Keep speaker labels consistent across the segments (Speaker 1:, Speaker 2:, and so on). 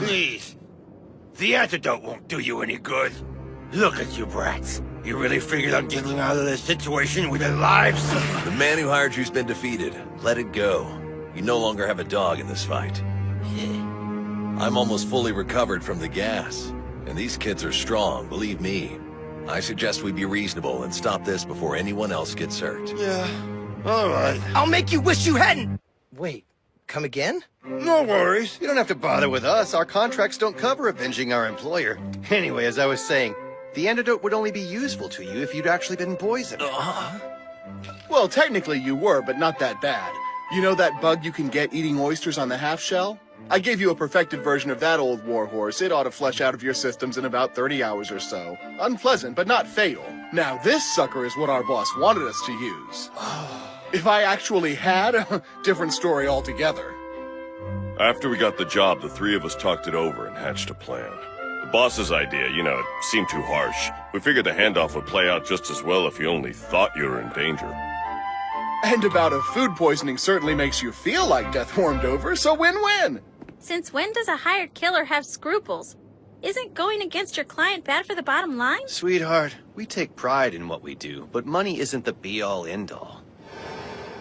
Speaker 1: Please. The antidote won't do you any good. Look at you brats. You really figured on getting out of this situation with your lives?
Speaker 2: The man who hired you's been defeated. Let it go. You no longer have a dog in this fight. I'm almost fully recovered from the gas. And these kids are strong, believe me. I suggest we be reasonable and stop this before anyone else gets hurt.
Speaker 1: Yeah, all right.
Speaker 3: I'll make you wish you hadn't! Wait, come again?
Speaker 1: No worries.
Speaker 4: You don't have to bother with us. Our contracts don't cover avenging our employer. Anyway, as I was saying, the antidote would only be useful to you if you'd actually been poisoned.
Speaker 5: Well, technically you were, but not that bad. You know that bug you can get eating oysters on the half shell? I gave you a perfected version of that old warhorse. It ought to flush out of your systems in about 30 hours or so. Unpleasant, but not fatal. Now this sucker is what our boss wanted us to use. If I actually had, a different story altogether.
Speaker 6: After we got the job, the three of us talked it over and hatched a plan. The boss's idea, it seemed too harsh. We figured the handoff would play out just as well if you only thought you were in danger.
Speaker 5: And about of food poisoning certainly makes you feel like death warmed over, so win-win!
Speaker 7: Since when does a hired killer have scruples? Isn't going against your client bad for the bottom line?
Speaker 4: Sweetheart, we take pride in what we do, but money isn't the be-all, end-all.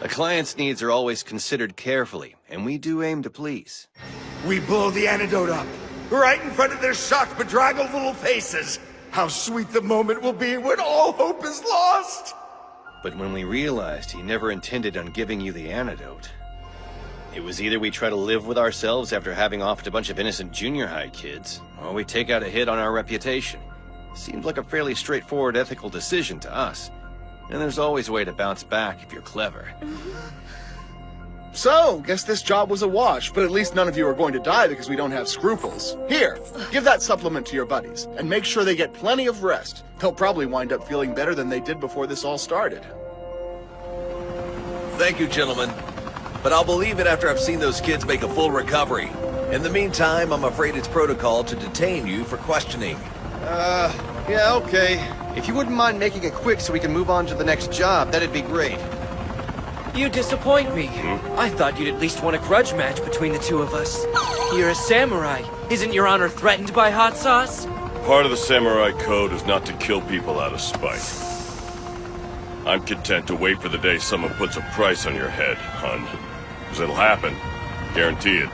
Speaker 4: A client's needs are always considered carefully, and we do aim to please.
Speaker 1: We blow the antidote up, right in front of their shocked, bedraggled little faces. How sweet the moment will be when all hope is lost!
Speaker 4: But when we realized he never intended on giving you the antidote, it was either we try to live with ourselves after having offed a bunch of innocent junior high kids, or we take out a hit on our reputation. Seemed like a fairly straightforward ethical decision to us. And there's always a way to bounce back if you're clever.
Speaker 5: So, guess this job was a wash, but at least none of you are going to die because we don't have scruples. Here, give that supplement to your buddies, and make sure they get plenty of rest. They'll probably wind up feeling better than they did before this all started.
Speaker 2: Thank you, gentlemen. But I'll believe it after I've seen those kids make a full recovery. In the meantime, I'm afraid it's protocol to detain you for questioning.
Speaker 4: Yeah, okay. If you wouldn't mind making it quick so we can move on to the next job, that'd be great.
Speaker 3: You disappoint me. I thought you'd at least want a grudge match between the two of us. You're a samurai. Isn't your honor threatened by hot sauce?
Speaker 6: Part of the samurai code is not to kill people out of spite. I'm content to wait for the day someone puts a price on your head, hun. Because it'll happen. Guarantee it.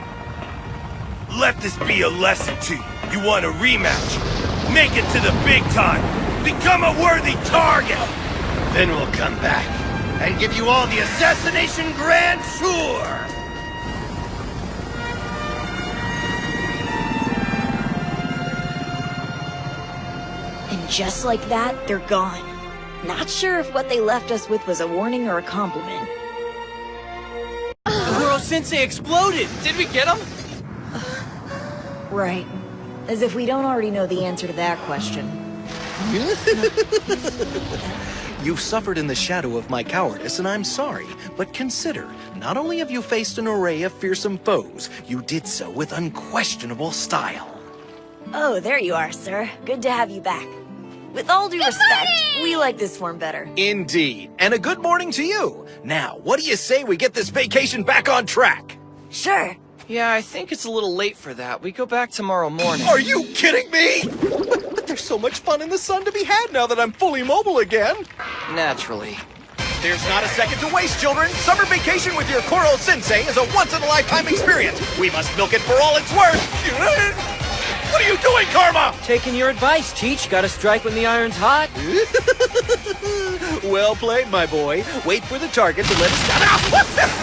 Speaker 1: Let this be a lesson to you. You want a rematch? Make it to the big time. Become a worthy target. Then we'll come back and give you all the Assassination Grand Tour.
Speaker 8: And just like that, they're gone. Not sure if what they left us with was a warning or a compliment.
Speaker 3: Kuro-sensei exploded! Did we get him?
Speaker 8: Right. As if we don't already know the answer to that question.
Speaker 9: You've suffered in the shadow of my cowardice, and I'm sorry. But consider, not only have you faced an array of fearsome foes, you did so with unquestionable style.
Speaker 8: Oh, there you are, sir. Good to have you back. With all due respect, we like this form better.
Speaker 9: Indeed. And a good morning to you. Now, what do you say we get this vacation back on track?
Speaker 8: Sure.
Speaker 3: Yeah, I think it's a little late for that. We go back tomorrow morning.
Speaker 9: Are you kidding me? But there's so much fun in the sun to be had now that I'm fully mobile again.
Speaker 3: Naturally.
Speaker 9: There's not a second to waste, children. Summer vacation with your Kuro-sensei is a once-in-a-lifetime experience. We must milk it for all it's worth. What are you doing, Karma?
Speaker 3: Taking your advice, Teach. Gotta strike when the iron's hot.
Speaker 9: Well played, my boy. Wait for the target to let us down.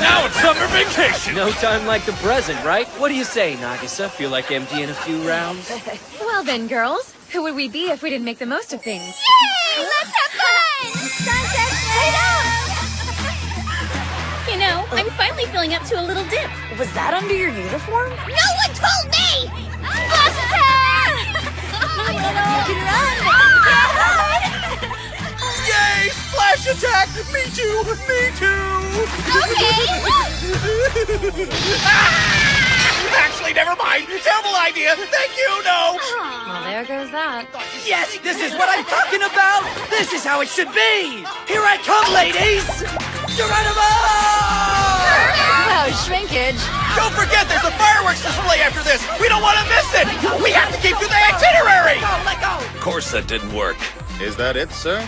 Speaker 3: Now it's summer vacation! No time like the present, right? What do you say, Nagisa? Feel like emptying a few rounds?
Speaker 7: Well then, girls, who would we be if we didn't make the most of things?
Speaker 10: Yay! Let's have fun! Sunset straight up!
Speaker 7: You know, I'm finally feeling up to a little dip.
Speaker 8: Was that under your uniform?
Speaker 10: No one told me! Splash attack!
Speaker 9: Yay! Splash attack! Me too! Me too!
Speaker 10: Okay!
Speaker 9: Actually, never mind! Terrible idea! Thank you, no!
Speaker 7: Well, there goes that.
Speaker 3: Yes, this is what I'm talking about! This is how it should be! Here I come, ladies! Geronimo!
Speaker 7: Wow, shrinkage.
Speaker 9: Don't forget, there's a fireworks display after this! We don't want to miss it!
Speaker 2: that didn't work.
Speaker 11: Is that it, sir?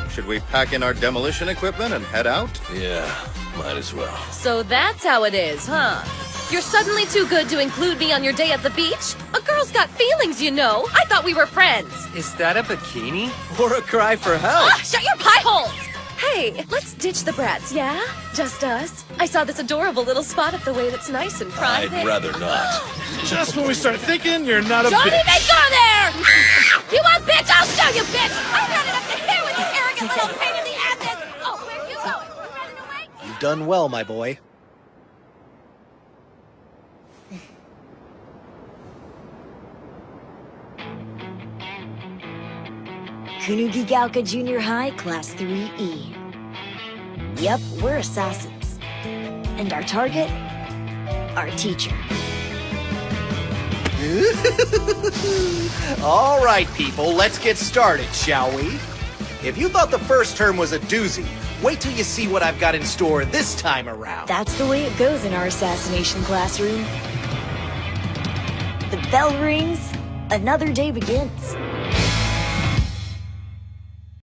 Speaker 11: Should we pack in our demolition equipment and head out?
Speaker 2: Yeah, might as well.
Speaker 12: So that's how it is, huh? You're suddenly too good to include me on your day at the beach? A girl's got feelings, you know. I thought we were friends.
Speaker 3: Is that a bikini? Or a cry for help?
Speaker 12: Ah, shut your pie holes! Hey, let's ditch the brats, yeah? Just us. I saw this adorable little spot up the way that's nice and private.
Speaker 2: I'd rather not.
Speaker 5: Just when we start thinking you're not a
Speaker 12: Don't
Speaker 5: bitch.
Speaker 12: even go there! You want bitch? I'll show you, bitch! I ran it up to here with you arrogant little pain in the asses! Oh, where are you going? You running away?
Speaker 9: You've done well, my boy.
Speaker 8: Kunugigaoka Junior High, Class 3E. Yep, we're assassins. And our target? Our teacher.
Speaker 9: All right, people, let's get started, shall we? If you thought the first term was a doozy, wait till you see what I've got in store this time around.
Speaker 8: That's the way it goes in our assassination classroom. The bell rings, another day begins.